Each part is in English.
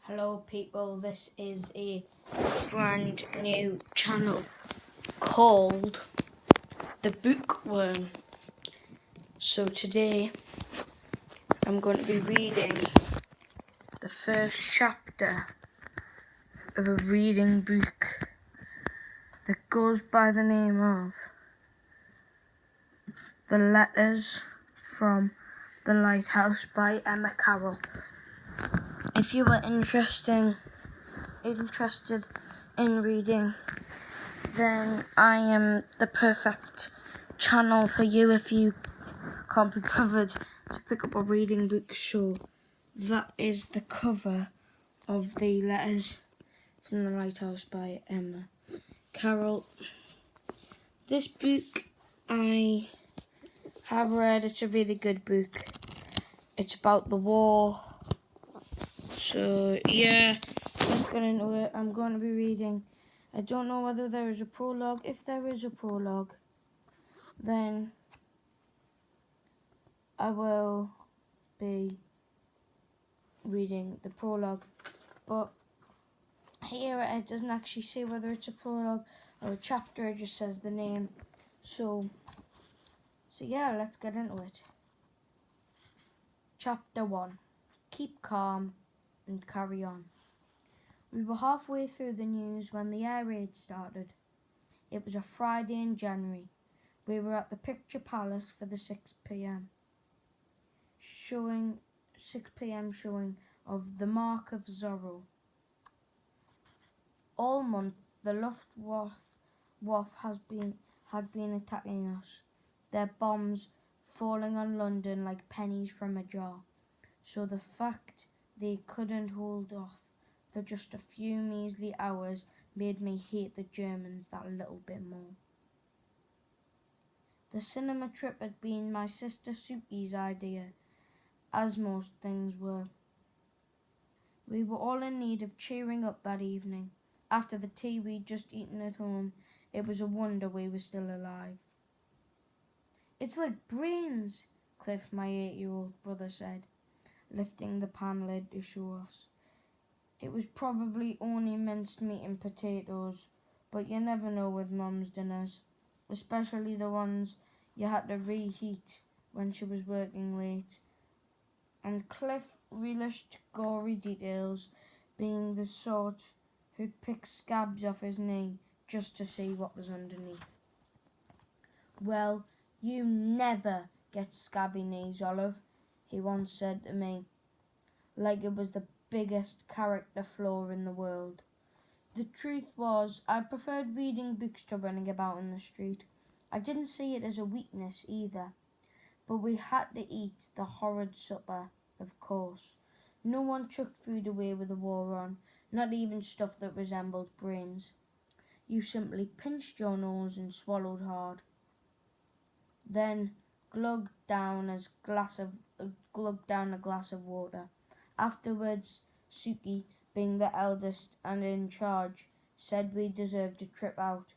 Hello people, this is a brand new channel called The Bookworm. So today I'm going to be reading the first chapter of a reading book that goes by the name of The Letters From The Lighthouse by Carrol. If you are interested in reading, then I am the perfect channel for you if you can't be bothered to pick up a reading book. So that is the cover of the Letters from the Lighthouse by Carrol. This book I have read. It's a really good book. It's about the war. So yeah, let's get into it. I'm going to be reading. I don't know whether there is a prologue. If there is a prologue, then I will be reading the prologue. But here it doesn't actually say whether it's a prologue or a chapter. It just says the name. So yeah, let's get into it. Chapter 1. Keep calm and carry on. We were halfway through the news when the air raid started. It was a Friday in January. We were at the Picture Palace for the 6 p.m. showing of The Mark of Zorro. All month the Luftwaffe had been attacking us, their bombs falling on London like pennies from a jar. So the fact they couldn't hold off for just a few measly hours made me hate the Germans that little bit more. The cinema trip had been my sister Suki's idea, as most things were. We were all in need of cheering up that evening. After the tea we'd just eaten at home, it was a wonder we were still alive. It's like brains, Cliff, my 8-year-old brother, said, lifting the pan lid to show us. It was probably only minced meat and potatoes, but you never know with Mum's dinners, especially the ones you had to reheat when she was working late. And Cliff relished gory details, being the sort who'd pick scabs off his knee just to see what was underneath. Well, you never get scabby knees, Olive, he once said to me, like it was the biggest character flaw in the world. The truth was, I preferred reading books to running about in the street. I didn't see it as a weakness either. But we had to eat the horrid supper, of course. No one chucked food away with the war on, not even stuff that resembled brains. You simply pinched your nose and swallowed hard. Then glugged down a glass of water. Afterwards, Suki, being the eldest and in charge, said we deserved a trip out.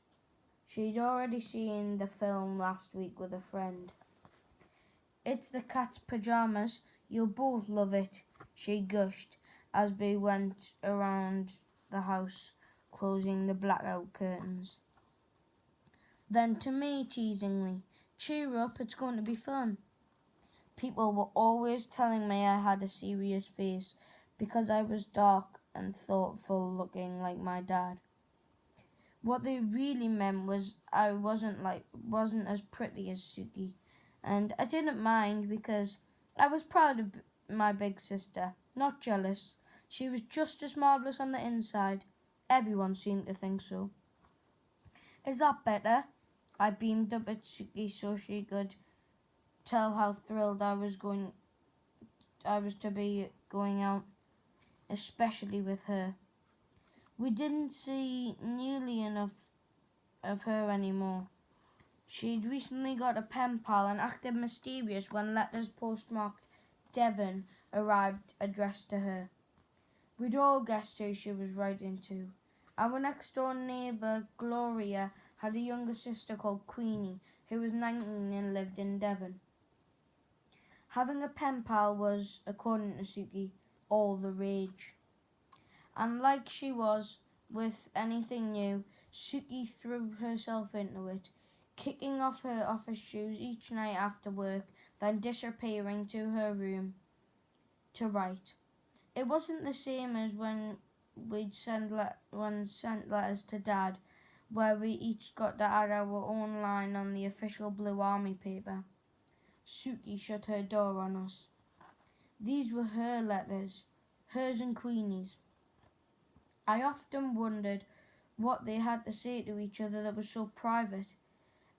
She'd already seen the film last week with a friend. It's the cat's pyjamas. You'll both love it, she gushed as we went around the house, closing the blackout curtains. Then to me, teasingly, cheer up, it's going to be fun. People were always telling me I had a serious face because I was dark and thoughtful looking like my dad. What they really meant was I wasn't as pretty as Suki. And I didn't mind because I was proud of my big sister, not jealous. She was just as marvellous on the inside. Everyone seemed to think so. Is that better? I beamed up at Suki so she could tell how thrilled I was to be going out, especially with her. We didn't see nearly enough of her anymore. She'd recently got a pen pal and acted mysterious when letters postmarked Devon arrived addressed to her. We'd all guessed who she was writing to. Our next-door neighbour, Gloria, had a younger sister called Queenie, who was 19 and lived in Devon. Having a pen pal was, according to Suki, all the rage. And like she was with anything new, Suki threw herself into it, kicking off her office shoes each night after work, then disappearing to her room to write. It wasn't the same as when we'd sent letters to Dad, where we each got to add our own line on the official Blue Army paper. Suki shut her door on us. These were her letters, hers and Queenie's. I often wondered what they had to say to each other that was so private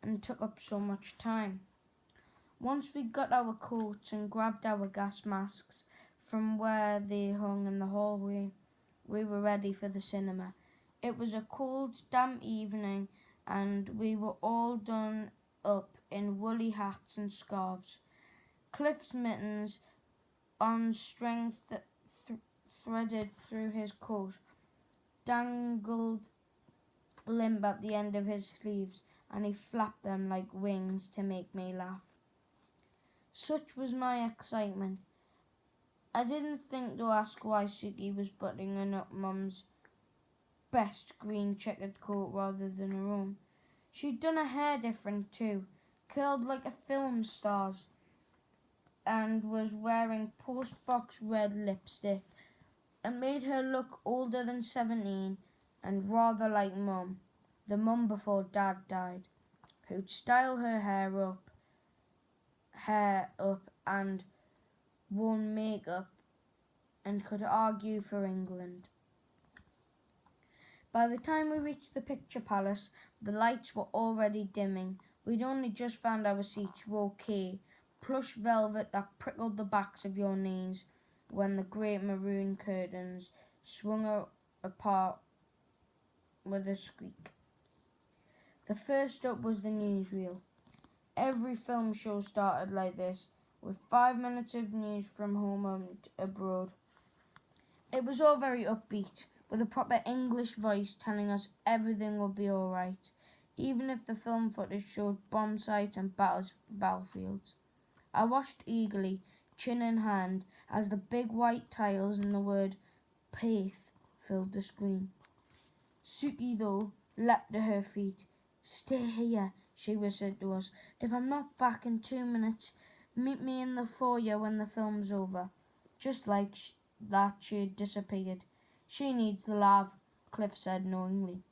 and took up so much time. Once we got our coats and grabbed our gas masks from where they hung in the hallway, we were ready for the cinema. It was a cold, damp evening, and we were all done up in woolly hats and scarves. Cliff's mittens on string threaded through his coat dangled limp at the end of his sleeves, and he flapped them like wings to make me laugh. Such was my excitement. I didn't think to ask why Suki was buttoning up Mum's best green checkered coat rather than her own. She'd done her hair different too, curled like a film star's, and was wearing postbox red lipstick. It made her look older than 17 and rather like Mum, the Mum before Dad died, who'd style her hair up and worn makeup and could argue for England. By the time we reached the picture palace, the lights were already dimming. We'd only just found our seats, row K, plush velvet that prickled the backs of your knees when the great maroon curtains swung apart with a squeak. The first up was the newsreel. Every film show started like this, with 5 minutes of news from home and abroad. It was all very upbeat, with a proper English voice telling us everything would be all right, even if the film footage showed bomb sites and battlefields. I watched eagerly, chin in hand, as the big white tiles and the word "Paith" filled the screen. Suki, though, leapt to her feet. "Stay here," she whispered to us. "If I'm not back in 2 minutes, meet me in the foyer when the film's over." Just like that, she had disappeared. "She needs the lav," Cliff said knowingly.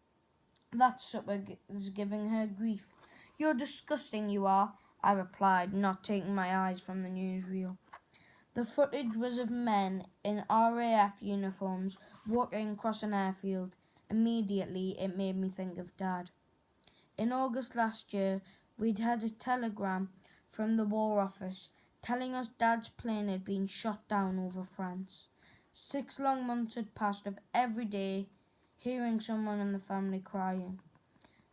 "That supper is giving her grief." "You're disgusting, you are," I replied, not taking my eyes from the newsreel. The footage was of men in RAF uniforms walking across an airfield. Immediately, it made me think of Dad. In August last year, we'd had a telegram from the War Office telling us Dad's plane had been shot down over France. 6 long months had passed of every day hearing someone in the family crying,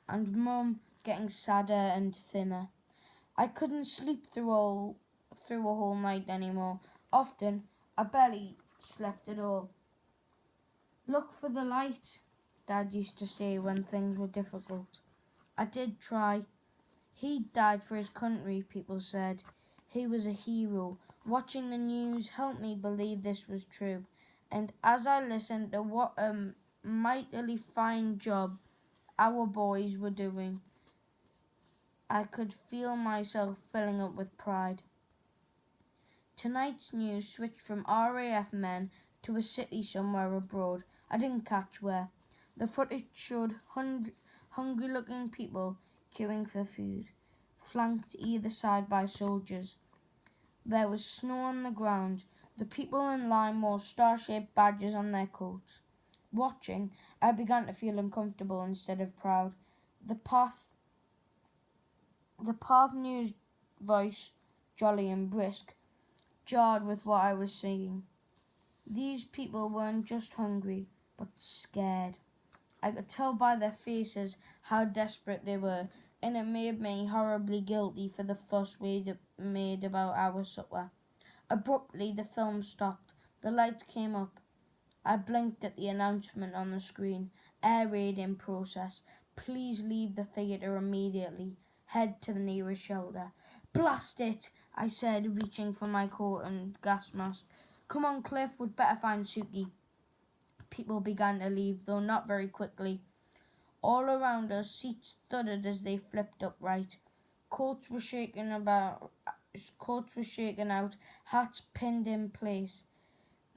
and Mum getting sadder and thinner. I couldn't sleep through a whole night anymore. Often, I barely slept at all. "Look for the light," Dad used to say when things were difficult. I did try. He died for his country, people said. He was a hero. Watching the news helped me believe this was true. And as I listened to what a mightily fine job our boys were doing, I could feel myself filling up with pride. Tonight's news switched from RAF men to a city somewhere abroad. I didn't catch where. The footage showed hungry-looking people queuing for food, flanked either side by soldiers. There was snow on the ground. The people in line wore star-shaped badges on their coats. Watching, I began to feel uncomfortable instead of proud. The path news voice, jolly and brisk, jarred with what I was seeing. These people weren't just hungry, but scared. I could tell by their faces how desperate they were, and it made me horribly guilty for the fuss we'd made about our supper. Abruptly, the film stopped. The lights came up. I blinked at the announcement on the screen. "Air raid in process. Please leave the theatre immediately. Head to the nearest shelter." "Blast it," I said, reaching for my coat and gas mask. "Come on, Cliff, we'd better find Suki." People began to leave, though not very quickly. All around us, seats thudded as they flipped upright. Coats were shaken out, hats pinned in place.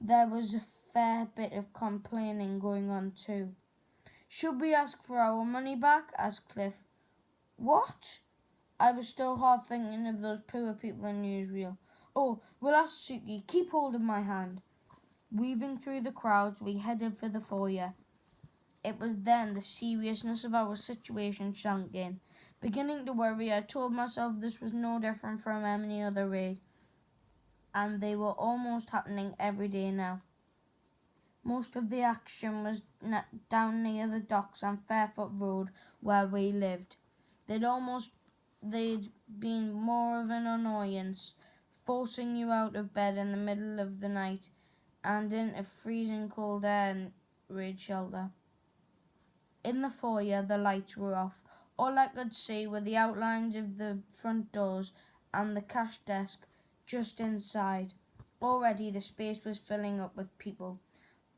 There was a fair bit of complaining going on too. "Should we ask for our money back?" asked Cliff. "What?" I was still half thinking of those poor people in newsreel. "Oh, we'll ask Suki. Keep hold of my hand." Weaving through the crowds, we headed for the foyer. It was then the seriousness of our situation sunk in. Beginning to worry, I told myself this was no different from any other raid, and they were almost happening every day now. Most of the action was down near the docks and Fairfoot Road where we lived. They'd been more of an annoyance, forcing you out of bed in the middle of the night and into freezing cold air and raid shelter. In the foyer, the lights were off. All I could see were the outlines of the front doors and the cash desk just inside. Already the space was filling up with people,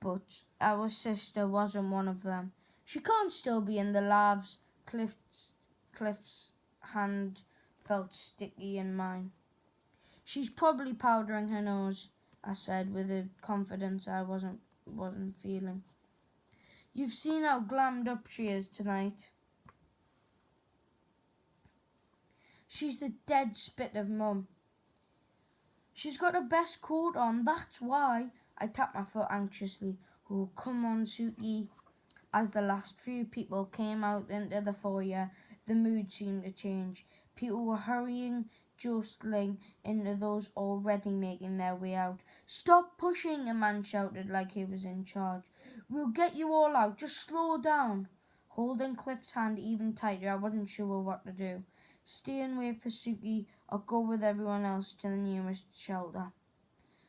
but our sister wasn't one of them. "She can't still be in the labs." Cliff's hand felt sticky in mine. "She's probably powdering her nose," I said with a confidence I wasn't feeling. "You've seen how glammed up she is tonight. She's the dead spit of Mum. She's got her best coat on, that's why." I tapped my foot anxiously. "Oh, come on, Suki." As the last few people came out into the foyer, the mood seemed to change. People were hurrying, jostling into those already making their way out. "Stop pushing," a man shouted like he was in charge. "We'll get you all out, just slow down." Holding Cliff's hand even tighter, I wasn't sure what to do. Stay and wait for Suki or go with everyone else to the nearest shelter.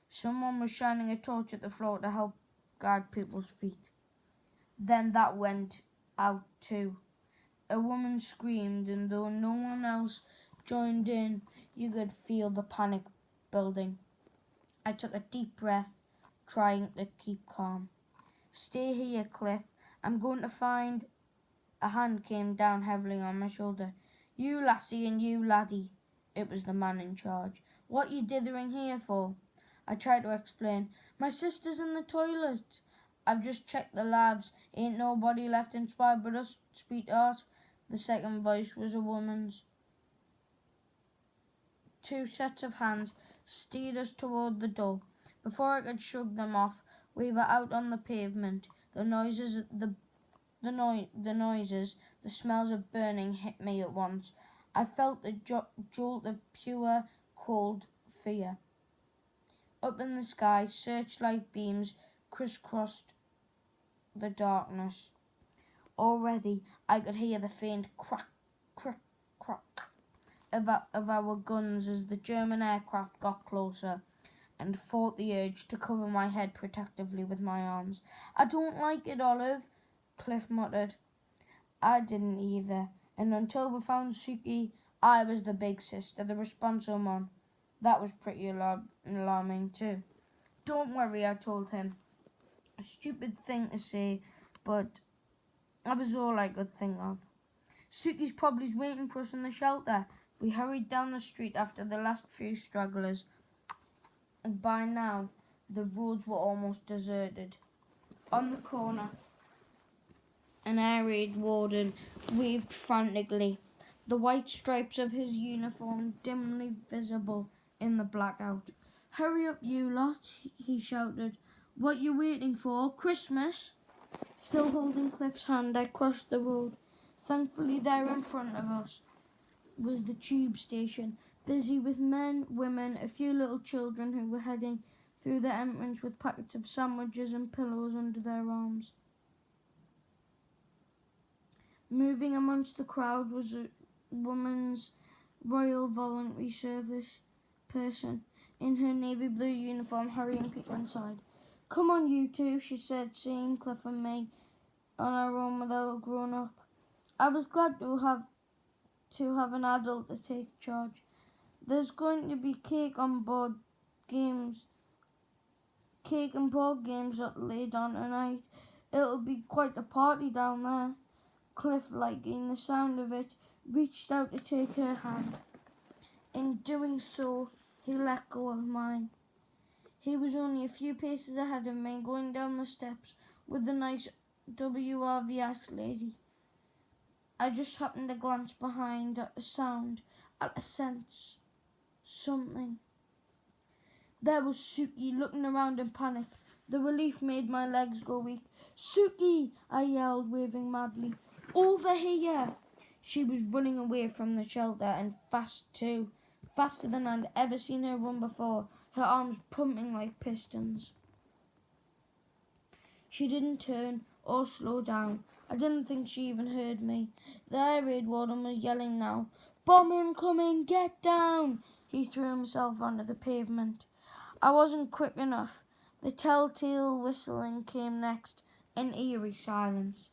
Someone was shining a torch at the floor to help guide people's feet. Then that went out too. A woman screamed, and though no one else joined in, you could feel the panic building. I took a deep breath, trying to keep calm. "Stay here, Cliff. I'm going to find—" A hand came down heavily on my shoulder. "You lassie and you laddie." It was the man in charge. "What you dithering here for?" I tried to explain. "My sister's in the toilet. I've just checked the labs. Ain't nobody left inside but us, sweetheart." The second voice was a woman's. Two sets of hands steered us toward the door. Before I could shrug them off, we were out on the pavement. The noises, the smells of burning hit me at once. I felt a jolt of pure, cold fear. Up in the sky, searchlight beams crisscrossed the darkness. Already I could hear the faint crack, crack, crack of our guns as the German aircraft got closer, and fought the urge to cover my head protectively with my arms. "I don't like it, Olive," Cliff muttered. I didn't either, and until we found Suki, I was the big sister, the responsible one. That was pretty alarming too. "Don't worry," I told him. A stupid thing to say, but that was all I could think of. "Suki's probably waiting for us in the shelter." We hurried down the street after the last few stragglers, and by now the roads were almost deserted. On the corner, an air raid warden waved frantically, the white stripes of his uniform dimly visible in the blackout. "Hurry up, you lot," he shouted. "What you waiting for? Christmas?" Still holding Cliff's hand, I crossed the road. Thankfully, there in front of us was the tube station, busy with men, women, a few little children who were heading through the entrance with packets of sandwiches and pillows under their arms. Moving amongst the crowd was a woman's Royal Voluntary Service person in her navy blue uniform, hurrying people inside. "Come on, you two," she said, seeing Cliff and me on our own without a grown-up. I was glad to have an adult to take charge. "There's going to be cake on board, games cake and board games laid on tonight. It'll be quite a party down there. Cliff, liking the sound of it, reached out to take her hand. In doing so, he let go of mine. He was only a few paces ahead of me, going down the steps with the nice WRVS lady. I just happened to glance behind at the sound, at a sense. Something. There was Suki looking around in panic. The relief made my legs go weak. "Suki!" I yelled, waving madly. "Over here!" She was running away from the shelter, and fast too. Faster than I'd ever seen her run before, her arms pumping like pistons. She didn't turn or slow down. I didn't think she even heard me. The air raid warden was yelling now. "Bomb incoming! Get down!" He threw himself onto the pavement. I wasn't quick enough. The telltale whistling came next, an eerie silence.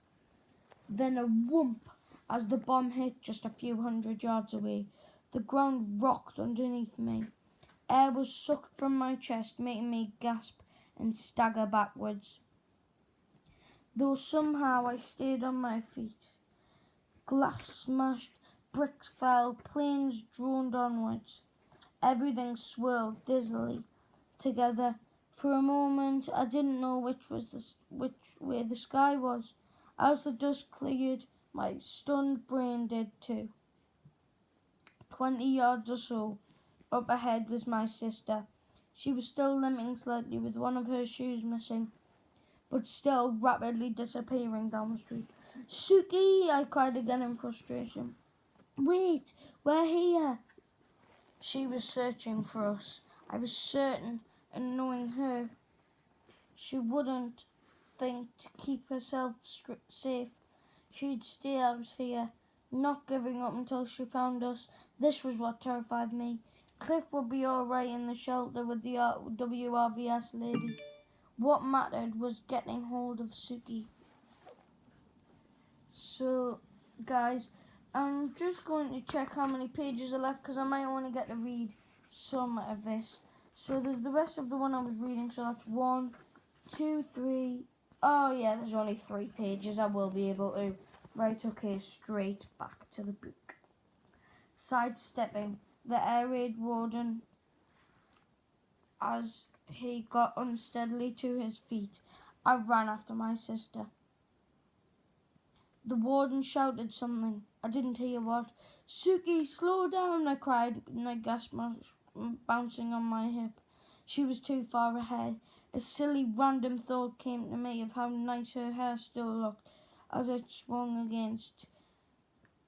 Then a whoomp as the bomb hit just a few hundred yards away. The ground rocked underneath me. Air was sucked from my chest, making me gasp and stagger backwards. Though somehow I stayed on my feet. Glass smashed, bricks fell, planes droned onwards. Everything swirled dizzily together. For a moment, I didn't know which way the sky was. As the dust cleared, my stunned brain did too. 20 yards or so up ahead was my sister. She was still limping slightly with one of her shoes missing, but still rapidly disappearing down the street. "Suki!" I cried again in frustration. "Wait, we're here." She was searching for us. I was certain, and knowing her, she wouldn't think to keep herself safe. She'd stay out here, not giving up until she found us. This was what terrified me. Cliff would be all right in the shelter with the WRVS lady. What mattered was getting hold of Suki. So, guys, I'm just going to check how many pages are left because I might only get to read some of this. So there's the rest of the one I was reading. So that's 1, 2, 3. Oh yeah, there's only 3 pages. I will be able to. Right, okay, straight back to the book. Sidestepping the air raid warden as he got unsteadily to his feet, I ran after my sister. The warden shouted something. I didn't hear what. "Suki, slow down!" I cried, and I gasped, bouncing on my hip. She was too far ahead. A silly random thought came to me of how nice her hair still looked as it swung against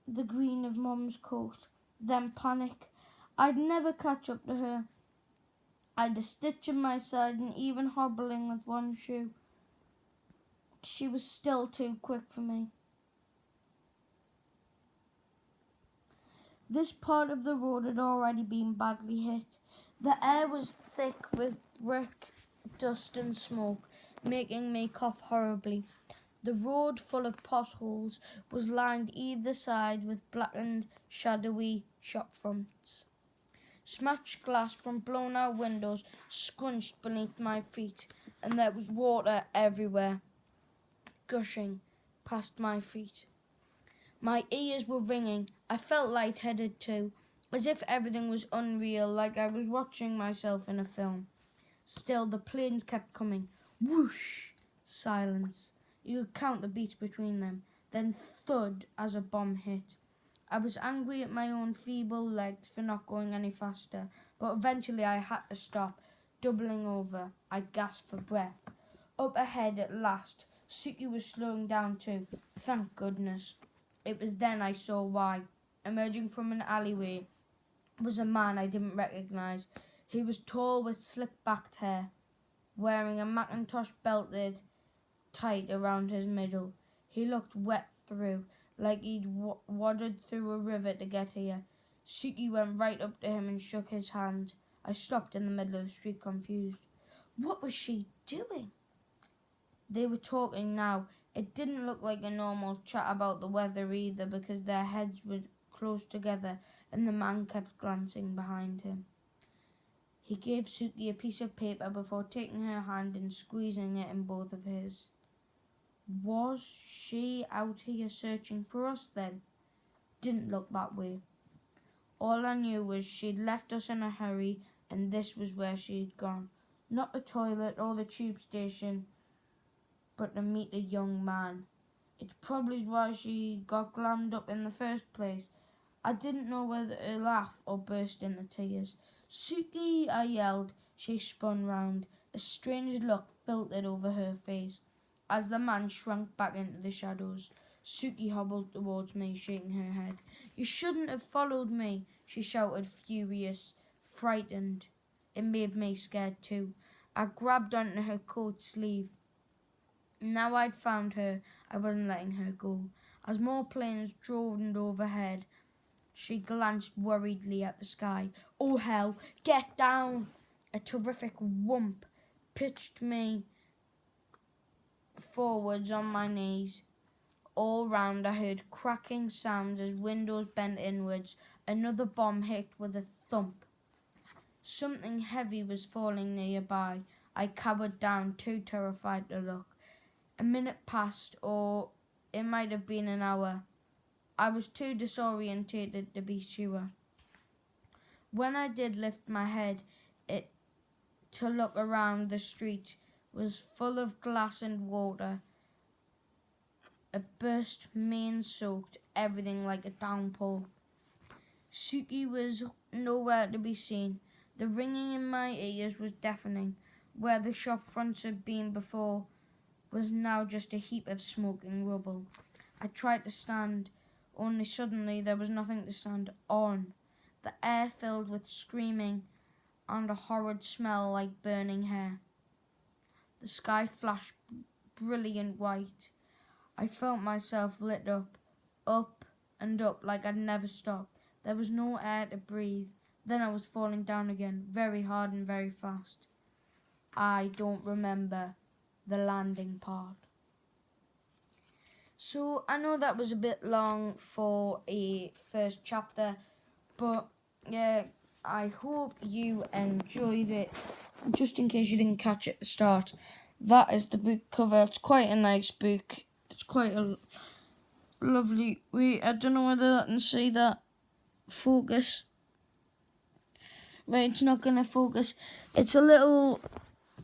the green of Mum's coat. Then panic. I'd never catch up to her. I'd a stitch in my side and even hobbling with one shoe. She was still too quick for me. This part of the road had already been badly hit. The air was thick with brick, dust and smoke, making me cough horribly. The road, full of potholes, was lined either side with blackened, shadowy shop fronts. Smashed glass from blown-out windows scrunched beneath my feet, and there was water everywhere, gushing past my feet. My ears were ringing. I felt lightheaded too, as if everything was unreal, like I was watching myself in a film. Still, the planes kept coming. Whoosh! Silence. You could count the beats between them. Then thud as a bomb hit. I was angry at my own feeble legs for not going any faster, but eventually I had to stop. Doubling over, I gasped for breath. Up ahead at last, Suki was slowing down too. Thank goodness. It was then I saw why. Emerging from an alleyway was a man I didn't recognise. He was tall with slick-backed hair, wearing a Macintosh belted tight around his middle. He looked wet through, like he'd waded through a river to get here. Suki went right up to him and shook his hand. I stopped in the middle of the street, confused. What was she doing? They were talking now. It didn't look like a normal chat about the weather either, because their heads were close together and the man kept glancing behind him. He gave Suki a piece of paper before taking her hand and squeezing it in both of his. Was she out here searching for us then? Didn't look that way. All I knew was she'd left us in a hurry and this was where she'd gone. Not the toilet or the tube station, but to meet a young man. It's probably why she got glammed up in the first place. I didn't know whether to laugh or burst into tears. Suki, I yelled. She spun round. A strange look filtered over her face as the man shrunk back into the shadows. Suki hobbled towards me, shaking her head. You shouldn't have followed me, she shouted, furious, frightened. It made me scared too. I grabbed onto her coat sleeve. Now I'd found her, I wasn't letting her go. As more planes droned overhead, she glanced worriedly at the sky. Oh hell, get down! A terrific whump pitched me forwards on my knees. All round I heard cracking sounds as windows bent inwards. Another bomb hit with a thump. Something heavy was falling nearby. I cowered down, too terrified to look. A minute passed, or it might have been an hour. I was too disorientated to be sure. When I did lift my head, to look around, the street was full of glass and water. A burst main-soaked everything like a downpour. Suki was nowhere to be seen. The ringing in my ears was deafening. Where the shop fronts had been before was now just a heap of smoking rubble. I tried to stand, only suddenly there was nothing to stand on. The air filled with screaming and a horrid smell like burning hair. The sky flashed brilliant white. I felt myself lit up and up like I'd never stop. There was no air to breathe. Then I was falling down again, very hard and very fast. I don't remember the landing part. So I know that was a bit long for a first chapter, but yeah, I hope you enjoyed it. Just in case you didn't catch it at the start, that is the book cover. It's quite a nice book. It's quite a lovely. I don't know whether I can see that. Focus. Right, it's not going to focus. It's a little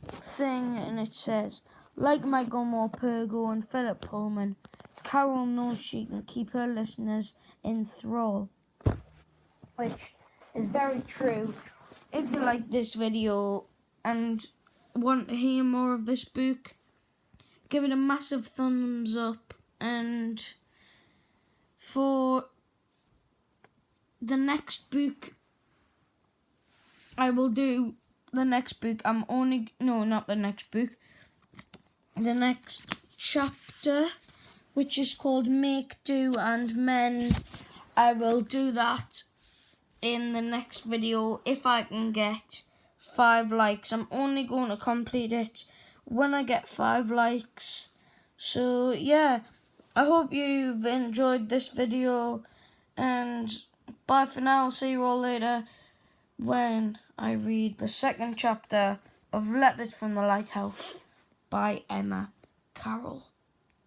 thing and it says, like Michael Morpurgo and Philip Pullman, Carrol knows she can keep her listeners in thrall, which is very true. If you like this video and want to hear more of this book, give it a massive thumbs up, and for the next book I will do, the next chapter, which is called Make Do and Mend. I will do that in the next video if I can get 5 likes. I'm only going to complete it when I get 5 likes. So yeah, I hope you've enjoyed this video, and bye for now. See you all later when I read the second chapter of Letters from the Lighthouse by Emma Carrol.